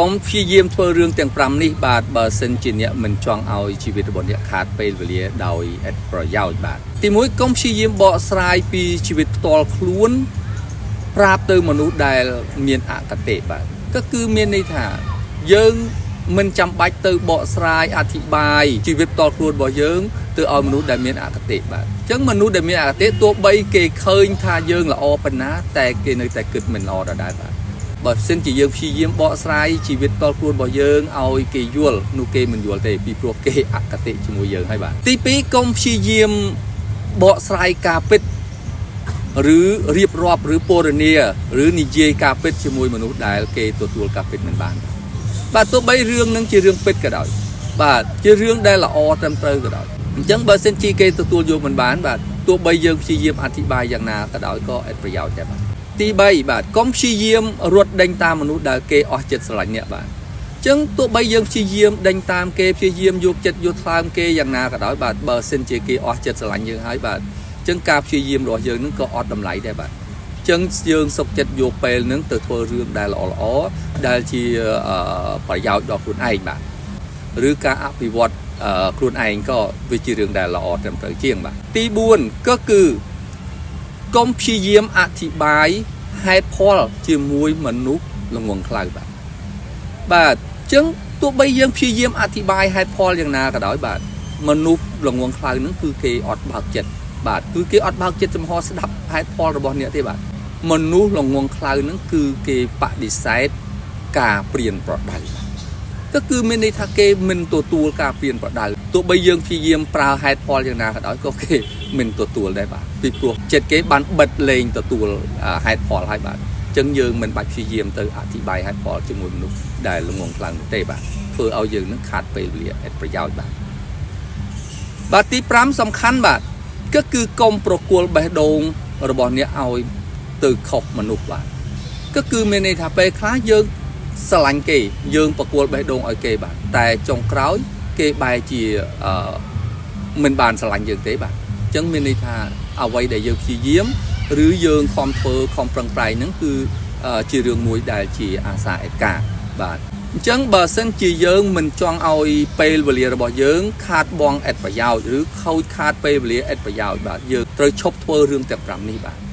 ผมพยายามធ្វើរឿងទាំង5នេះបាទបើសិនជាអ្នកមិនចង់ឲ្យជីវិតរបស់អ្នកខាតពេលវេលាដោយឥតប្រយោជន៍បាទទី1កុំព្យាយាមបកស្រាយពីជីវិតផ្ទាល់ខ្លួនប្រាប់ទៅមនុស្សដែលមានអកតេបាទក៏គឺមានន័យថាយើងមិនចាំបាច់ទៅបកស្រាយអធិប្បាយជីវិតផ្ទាល់ខ្លួនរបស់យើងទៅឲ្យមនុស្សដែលមានអកតេបាទអញ្ចឹងមនុស្សដែលមានអកតេទោះបីគេឃើញថាយើងល្អប៉ុណ្ណាតែគេនៅតែគិតមិនល្អដដែលបាទបើសិនជាយើងព្យាយាមបកស្រាយជីវិតផ្ទាល់ខ្លួនរបស់យើងឲ្យគេយល់នោះគេមិនយល់ទេពីព្រោះគេអកតេជាមួយយើងហើយបាទទី2កុំព្យាយាមបកស្រាយការពិតឬរៀបរាប់ឬពណ៌នាឬនិយាយការពិតជាមួយមនុស្សដែលគេទទួលការពិតមិនបានបាទទោះបីរឿងនឹងជារឿងពិតក៏ដោយបាទជារឿងដែលល្អត្រឹមត្រូវក៏ដោយអញ្ចឹងបើសិនជាគេទទួលយកមិនបានបាទទោះបីយើងព្យាយាមអធិប្បាយយ៉ាងណាក៏ដោយក៏ឥតប្រយោជន៍ដែរបាទទី3បាទកុំព្យាយាមរត់ដេញតាមមនុស្សដែលគេអស់ចិត្តស្រឡាញ់អ្នកបាទអញ្ចឹងទោះបីយើងព្យាយាមដេញតាមគេព្យាយាមយកចិត្តយកថ្លើមគេយ៉ាងណាក៏ដោយបាទបើសិនជាគេអស់ចិត្តស្រឡាញ់យើងហើយបាទអញ្ចឹងការព្យាយាមរបស់យើងនឹងក៏អត់តម្លៃដែរបាទអញ្ចឹងយើងសុខចិត្តយកពេលហ្នឹងទៅធ្វើរឿងដែលល្អៗដែលជាប្រយោជន៍ដល់ខ្លួនឯងបាទឬការអភិវឌ្ឍខ្លួនឯងក៏វាជារឿងដែលល្អត្រឹមត្រូវជាងបាទទី4ក៏គឺកុំព្យាយាមអធិប្បាយហេតុផលជាមួយមនុស្សល្ងងខ្លៅបាទបាទអញ្ចឹងទោះបីយើងព្យាយាមអធិប្បាយហេតុផលយ៉ាងណាក៏ដោយបាទមនុស្សល្ងងខ្លៅហ្នឹងគឺគេអត់បើកចិត្តបាទគឺគេអត់បើកចិត្តចំហស្ដាប់ហេតុផលរបស់អ្នកទេបាទមនុស្សល្ងងខ្លៅហ្នឹងគឺគេបដិសេធការព្រៀនប្រដៅក៏គឺមានន័យថាគេមិនទទួលការព្រៀនប្រដៅទោះបីយើងព្យាយាមប្រើហេតុផលយ៉ាងណាក៏ដោយក៏គេមិនទទួលដែរបាទពីព្រោះចិត្តគេបានបិទលែងទទួលហេតុផលហើយបាទអញ្ចឹងយើងមិនបាច់ព្យាយាមទៅអធិប្បាយហេតុផលជាមួយមនុស្សដែលល្ងងខ្លាំងនោះទេបាទធ្វើឲ្យយើងនឹងខាតពេលវេលាឥតប្រយោជន៍បាទទី5សំខាន់បាទក៏គឺកុំប្រគល់បេះដូងរបស់អ្នកឲ្យទៅខុសមនុស្សបាទក៏គឺមានន័យថាពេលខ្លះយើងស្រឡាញ់គេយើងប្រគល់បេះដូងឲ្យគេបាទតែចុងក្រោយគេបែរជាមិនបានស្រឡាញ់យើងទេបាទអញ្ចឹងមានន័យថាអ្វីដែលយើងព្យាយាមឬយើងខំធ្វើខំប្រឹងប្រែងហ្នឹងគឺជារឿងមួយដែលជាអាសាឯកាបាទអញ្ចឹងបើសិនជាយើងមិនចង់ឲ្យពេលវេលារបស់យើងខាតបង់ឥតប្រយោជន៍ឬខូចខាតពេលវេលាឥតប្រយោជន៍បាទយើងត្រូវឈប់ធ្វើរឿងទាំង5នេះបាទ